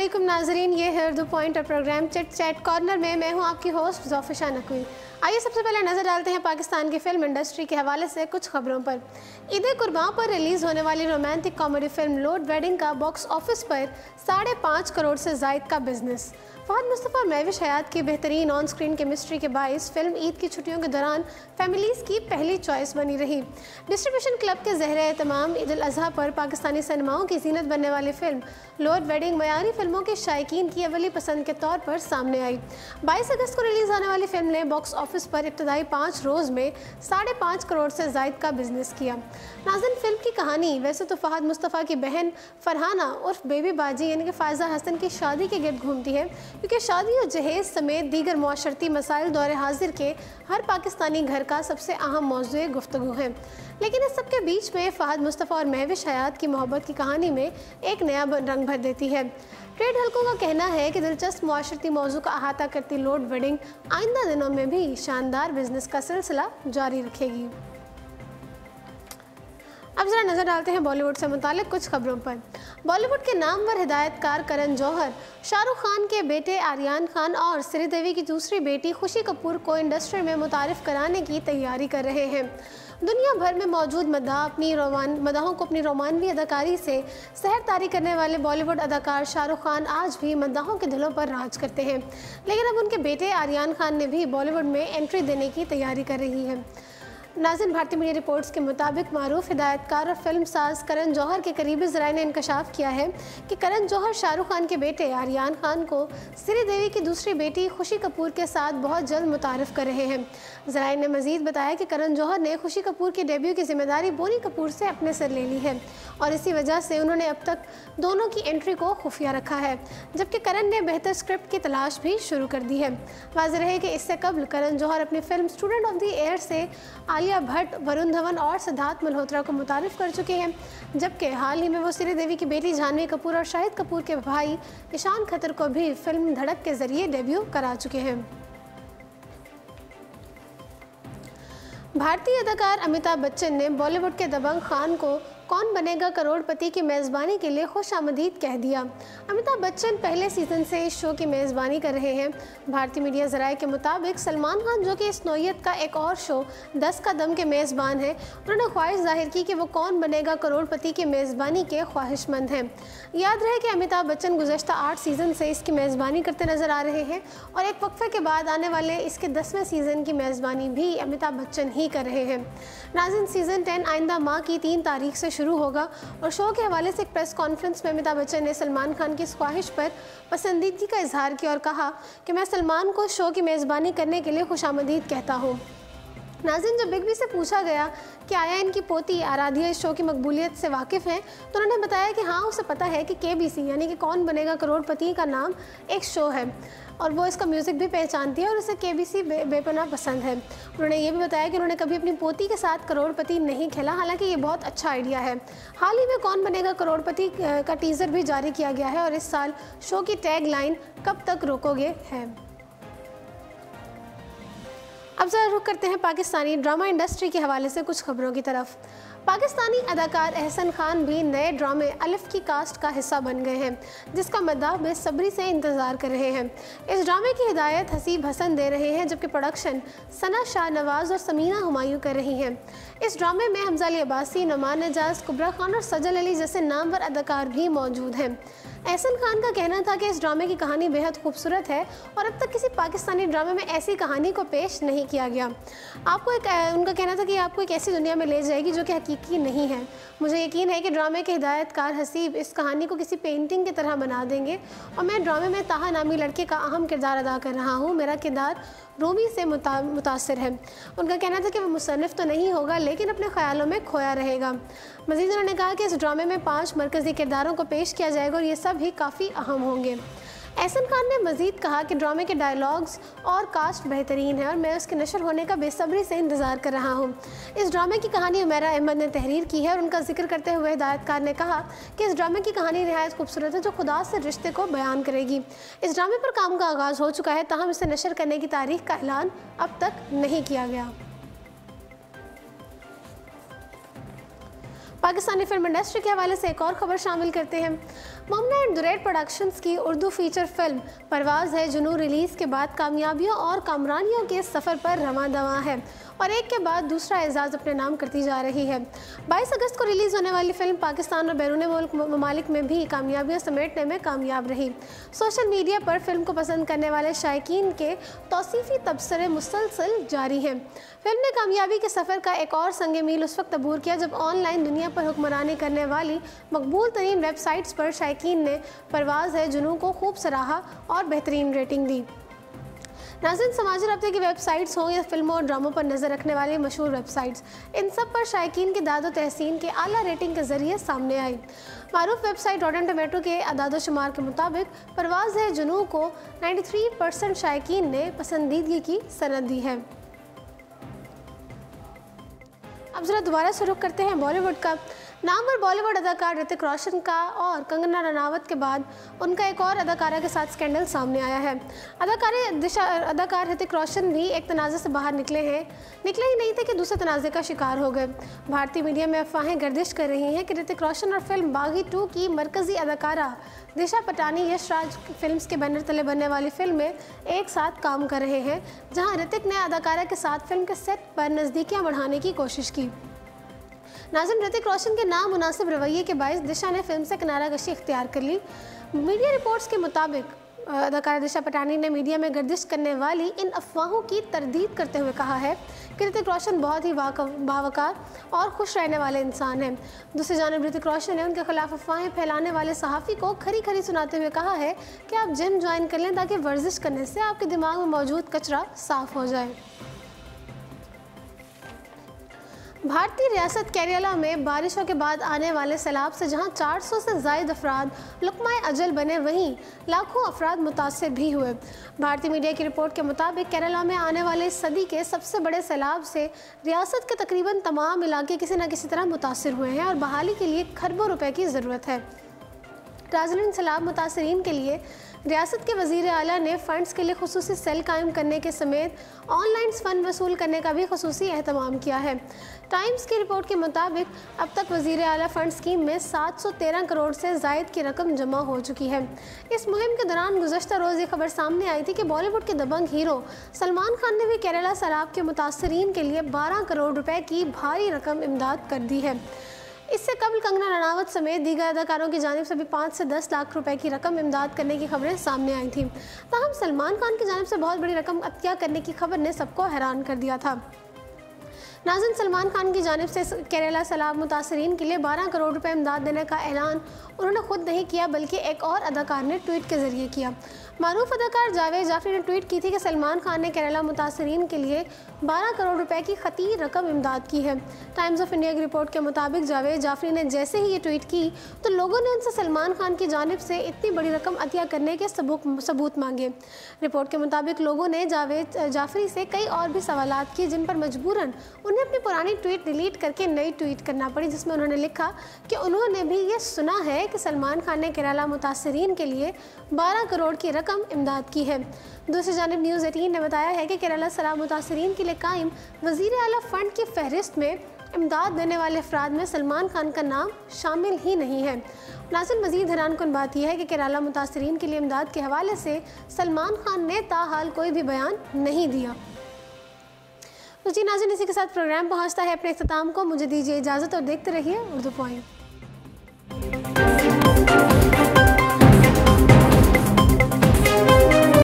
अस्सलामुअलैकुम नाजरीन, ये है उर्दू पॉइंट और प्रोग्राम चिट चैट कॉर्नर में मैं हूं आपकी होस्ट ज़ोफ़िशा नकवी। आइए सबसे पहले नज़र डालते हैं पाकिस्तान की फिल्म इंडस्ट्री के हवाले से कुछ खबरों पर। ईद कुर्बान पर रिलीज़ होने वाली romantic comedy film load wedding का बॉक्स ऑफिस पर 5.5 करोड़ से ज़ायद का बिजनेस। फ़हद मुस्तफ़ा और महविश हयात की बेहतरीन ऑन स्क्रीन केमिस्ट्री के बाइस फिल्म ईद की छुट्टियों के दौरान फैमिलीज़ की पहली चॉइस बनी रही। डिस्ट्रीब्यूशन क्लब के ज़हरे तमाम ईद उल अज़हा पर पाकिस्तानी सिनेमाओं की जीनत बनने वाली फिल्म लोड वेडिंग मयारी फिल्मों के शायकीन की अवली पसंद के तौर पर सामने आई। 22 अगस्त को रिलीज़ होने वाली फिल्म ने बॉक्स ऑफिस पर इब्तदाई 5 रोज़ में 5.5 करोड़ से ज़ायद का बिजनेस किया। नाज़रीन, फिल्म की कहानी वैसे तो फ़हद मुस्तफ़ा की बहन फरहाना उर्फ बेबी बाजी यानी कि फ़ायज़ा हसन की शादी के गिर्द घूमती है, क्योंकि शादी और जहेज़ समेत दीगर मुआशरती मसाइल दौरे हाजिर के हर पाकिस्तानी घर का सबसे अहम मौज़ू गुफ्तगू है। लेकिन इस सब के बीच में फ़हद मुस्तफ़ा और महविश हयात की मोहब्बत की कहानी में एक नया रंग भर देती है। ट्रेड हलकों का कहना है कि दिलचस्प मुआशरती मौजू का अहाता करती लोड वेडिंग आइंदा दिनों में भी शानदार बिजनेस का सिलसिला जारी रखेगी। अब ज़रा नज़र डालते हैं बॉलीवुड से मुतालिक कुछ खबरों पर। बॉलीवुड के नामवर हिदायतकार करण जौहर शाहरुख खान के बेटे आर्यन खान और श्रीदेवी की दूसरी बेटी खुशी कपूर को इंडस्ट्री में मुतारिफ कराने की तैयारी कर रहे हैं। दुनिया भर में मौजूद मदाहों को अपनी रोमानवी अदाकारी से सहरतारी करने वाले बॉलीवुड अदाकार शाहरुख खान आज भी मदाहों के दिलों पर राज करते हैं, लेकिन अब उनके बेटे आर्यन खान ने भी बॉलीवुड में एंट्री देने की तैयारी कर रही है। नाज़रीन, भारतीय मीडिया रिपोर्ट्स के मुताबिक मारूफ हिदायतकार और फिल्म साज करण जौहर के करीबी ज़राए ने इंकशाफ किया है कि करण जौहर शाहरुख खान के बेटे आर्यन खान को श्रीदेवी की दूसरी बेटी खुशी कपूर के साथ बहुत जल्द मुतारिफ कर रहे हैं। ज़राए ने मज़ीद बताया कि करण जौहर ने खुशी कपूर के डेब्यू की जिम्मेदारी बोनी कपूर से अपने सर ले ली है और इसी वजह से उन्होंने अब तक दोनों की एंट्री को खुफिया रखा है, जबकि करण ने बेहतर स्क्रिप्ट की तलाश भी शुरू कर दी है। वाज़ेह है कि इससे कबल करण जौहर अपनी film student of the year से आलिया भट्ट, वरुण धवन और सिद्धार्थ मल्होत्रा को मुतारिफ कर चुके हैं, जबकि हाल ही में वो श्रीदेवी की बेटी जानवी कपूर और शाहिद कपूर के भाई ईशान खतर को भी फिल्म धड़क के जरिए डेब्यू करा चुके हैं। भारतीय अदाकार अमिताभ बच्चन ने बॉलीवुड के दबंग खान को कौन बनेगा करोड़पति की मेज़बानी के लिए खुशामदीद कह दिया। अमिताभ बच्चन पहले सीज़न से इस शो की मेज़बानी कर रहे हैं। भारतीय मीडिया ज़राए के मुताबिक सलमान खान, जो कि इस नौयत का एक और शो 10 का दम के मेज़बान हैं, उन्होंने ख्वाहिश जाहिर की कि वो कौन बनेगा करोड़पति की मेज़बानी के ख्वाहिशमंद हैं। याद रहे कि अमिताभ बच्चन गुज़श्ता 8 सीज़न से इसकी मेज़बानी करते नज़र आ रहे हैं और एक वक्फे के बाद आने वाले इसके 10वें सीज़न की मेज़बानी भी अमिताभ बच्चन ही कर रहे हैं। नाज़रीन, सीज़न 10 आइंदा माह की 3 तारीख से शुरू होगा और शो के हवाले से एक प्रेस कॉन्फ्रेंस में अमिताभ बच्चन ने सलमान खान की इस ख्वाहिश पर पसंदीदगी का इजहार किया और कहा कि मैं सलमान को शो की मेज़बानी करने के लिए खुशामदीद कहता हूँ। नाज़रीन, जब बिग बी से पूछा गया कि आया इनकी पोती आराध्या इस शो की मकबूलियत से वाकिफ़ हैं, तो उन्होंने बताया कि हाँ, उसे पता है कि KBC यानी कि कौन बनेगा करोड़पति का नाम एक शो है और वो इसका म्यूज़िक भी पहचानती है और उसे KBC बेपनाह पसंद है। उन्होंने ये भी बताया कि उन्होंने कभी अपनी पोती के साथ करोड़पति नहीं खेला, हालांकि ये बहुत अच्छा आइडिया है। हाल ही में कौन बनेगा करोड़पति का टीज़र भी जारी किया गया है और इस साल शो की टैग लाइन कब तक रोकोगे है। अब ज़रा रुख करते हैं पाकिस्तानी ड्रामा इंडस्ट्री के हवाले से कुछ खबरों की तरफ। पाकिस्तानी अदाकार अहसन खान भी नए ड्रामे अलिफ की कास्ट का हिस्सा बन गए हैं, जिसका मद्दाह बेसब्री से इंतज़ार कर रहे हैं। इस ड्रामे की हिदायत हसीब हसन दे रहे हैं, जबकि प्रोडक्शन सना शाह नवाज़ और समीना हुमायूं कर रही हैं। इस ड्रामे में हमजा अली अब्बासी, नुमान एजाज, कुबरा खान और सजल अली जैसे नामवर अदाकार भी मौजूद हैं। अहसन खान का कहना था कि इस ड्रामे की कहानी बेहद खूबसूरत है और अब तक किसी पाकिस्तानी ड्रामे में ऐसी कहानी को पेश नहीं किया गया। उनका कहना था कि आपको एक ऐसी दुनिया में ले जाएगी जो कि हकीकी नहीं है। मुझे यकीन है कि ड्रामे के हिदायतकार हसीब इस कहानी को किसी पेंटिंग की तरह बना देंगे और मैं ड्रामे में ताहा नामी लड़के का अहम किरदार अदा कर रहा हूँ। मेरा किरदार रूमी से मुतासिर है। उनका कहना था कि वह मुसन्निफ़ तो नहीं होगा, लेकिन अपने ख्यालों में खोया रहेगा। मज़ीद उन्होंने कहा कि इस ड्रामे में 5 मरकज़ी किरदारों को पेश किया जाएगा और ये सब भी काफ़ी अहम होंगे। अहसन खान ने मज़ीद कहा कि ड्रामे के डायलॉग्स और कास्ट बेहतरीन है और मैं उसके नशर होने का बेसब्री से इंतज़ार कर रहा हूँ। इस ड्रामे की कहानी उमैरा अहमद ने तहरीर की है और उनका जिक्र करते हुए हिदायतकार ने कहा कि इस ड्रामे की कहानी नहायत खूबसूरत है, जो खुदा से रिश्ते को बयान करेगी। इस ड्रामे पर काम का आगाज़ हो चुका है, ताहम इसे नशर करने की तारीख का ऐलान अब तक नहीं किया गया। पाकिस्तानी फिल्म इंडस्ट्री के हवाले से एक और खबर शामिल करते हैं। ममना एंड दुरैद प्रोडक्शंस की उर्दू फीचर फिल्म परवाज़ है जुनून रिलीज़ के बाद कामयाबियों और कामरानियों के सफ़र पर रवां दवां है और एक के बाद दूसरा एजाज़ अपने नाम करती जा रही है। 22 अगस्त को रिलीज़ होने वाली फिल्म पाकिस्तान और बैरून मुल्क ममालिक में भी कामयाबियां समेटने में कामयाब रही। सोशल मीडिया पर फिल्म को पसंद करने वाले शायकीन के तौसीफ़ी तबसरे मुसलसल जारी हैं। फिल्म ने कामयाबी के सफ़र का एक और संग मील उस वक्त अबूर किया जब ऑनलाइन दुनिया पर हुक्मरानी करने वाली मकबूल तरीन वेबसाइट्स पर शायकीन ने परवाज़ है जुनून को खूब सराहा और बेहतरीन रेटिंग दी। नाज़रीन, समाजी रब्ते की वेबसाइट्स हों या फिल्मों और ड्रामों पर नज़र रखने वाली मशहूर वेबसाइट्स, इन सब पर शायकीन की दादो तहसीन के आला रेटिंग के ज़रिए सामने आई। मारूफ वेबसाइट रॉटन टोमेटो के अदादो शुमार के मुताबिक परवाज़ है जुनून को 93% शायकीन ने पसंदीदगी की सनद दी है। अब ज़रा दोबारा से रुख करते हैं बॉलीवुड का। नामवर बॉलीवुड अदाकार ऋतिक रोशन का और कंगना रनावत के बाद उनका एक और अदाकारा के साथ स्कैंडल सामने आया है। अदाकार ऋतिक रोशन भी एक तनाज़े से बाहर निकले ही नहीं थे कि दूसरे तनाज़े का शिकार हो गए। भारतीय मीडिया में अफवाहें गर्दिश कर रही हैं कि ऋतिक रोशन और फिल्म बागी 2 की मरकज़ी अदाकारा दिशा पटानी यश राज फिल्म्स के बैनर तले बनने वाली फिल्म में एक साथ काम कर रहे हैं, जहां ऋतिक ने अदाकारा के साथ फिल्म के सेट पर नज़दीकियां बढ़ाने की कोशिश की। नाज़रीन, ऋतिक रोशन के नामुनासिब रवैये के बायस दिशा ने फिल्म से किनाराकशी इख्तियार कर ली। मीडिया रिपोर्ट्स के मुताबिक अदाकारा दिशा पटानी ने मीडिया में गर्दिश करने वाली इन अफवाहों की तरदीद करते हुए कहा है कि ऋतिक रोशन बहुत ही बावकार और खुश रहने वाले इंसान हैं। दूसरी जानिब ऋतिक रोशन ने उनके खिलाफ अफवाहें फैलाने वाले सहाफ़ी को खरी खरी सुनाते हुए कहा है कि आप जिम ज्वाइन कर लें ताकि वर्जिश करने से आपके दिमाग में मौजूद कचरा साफ़ हो जाए। भारतीय रियासत केरला में बारिशों के बाद आने वाले सैलाब से जहां 400 से ज़ायद अफराद लुक़्मा अजल बने, वहीं लाखों अफराद मुतासिर भी हुए। भारतीय मीडिया की रिपोर्ट के मुताबिक केरला में आने वाले इस सदी के सबसे बड़े सैलाब से रियासत के तकरीबन तमाम इलाके किसी न किसी तरह मुतासिर हुए हैं और बहाली के लिए खरबों रुपए की ज़रूरत है। नाज़रीन, सैलाब मुतासरीन के लिए रियासत के वज़ीर आला ने फ़ंड्स के लिए खुसूसी सेल कायम करने के समेत ऑनलाइन फ़ंड वसूल करने का भी खुसूसी एहतमाम किया है। टाइम्स की रिपोर्ट के मुताबिक अब तक वज़ीर आला फ़ंड स्कीम में 713 करोड़ से ज़ायद की रकम जमा हो चुकी है। इस मुहिम के दौरान गुज़श्ता रोज़ ये खबर सामने आई थी कि बॉलीवुड के दबंग हीरो सलमान खान ने भी केरला सैलाब के मुतासरीन के लिए 12 करोड़ रुपए की भारी रकम इमदाद कर दी है। इससे कबल कंगना रनावत समेत दीगर अदाकारों की जानिब से भी 5 से 10 लाख रुपए की रकम इमदाद करने की खबरें सामने आई थी। ताहम सलमान खान की जानिब से बहुत बड़ी रकम अतिया करने की खबर ने सबको हैरान कर दिया था। नाज़रीन, सलमान खान की जानिब से केरला सैलाब मुतासरीन के लिए 12 करोड़ रुपए इमदाद देने का ऐलान उन्होंने खुद नहीं किया बल्कि एक और अदाकार ने ट्वीट के ज़रिए किया। मारूफ अदाकार जावेद जाफरी ने ट्वीट की थी कि सलमान खान ने केरला मुतासरीन के लिए 12 करोड़ रुपए की खती रकम इमदाद की है। टाइम्स ऑफ इंडिया की रिपोर्ट के मुताबिक जावेद जाफरी ने जैसे ही ये ट्वीट की तो लोगों ने उनसे सलमान खान की जानिब से इतनी बड़ी रकम अतिया करने के सबूत मांगे। रिपोर्ट के मुताबिक लोगों ने जावेद जाफरी से कई और भी सवालात किए जिन पर मजबूरन उन्हें अपनी पुरानी ट्वीट डिलीट करके नई ट्वीट करना पड़ी, जिसमें उन्होंने लिखा कि उन्होंने भी ये सुना है कि सलमान खान ने केरला मुतासरीन के लिए 12 करोड़ की रकम इमदाद की है। दूसरी जानिब न्यूज़ 18 ने बताया है कि केरला सैलाब मुतासरीन के लिए कायम वज़ीर आला फ़ंड की फहरिस्त में इमदाद देने वाले अफराद में सलमान खान का नाम शामिल ही नहीं है। नाज़रीन, मज़ीद हैरानकुन बात यह है कि केरला मुतासरीन के लिए इमदाद के हवाले से सलमान खान ने ताहाल कोई भी बयान नहीं दिया। तो जी नाज़रीन, इसी के साथ प्रोग्राम पहुंचता है अपने इख्तिताम को। मुझे दीजिए इजाज़त और देखते रहिए उर्दू पॉइंट।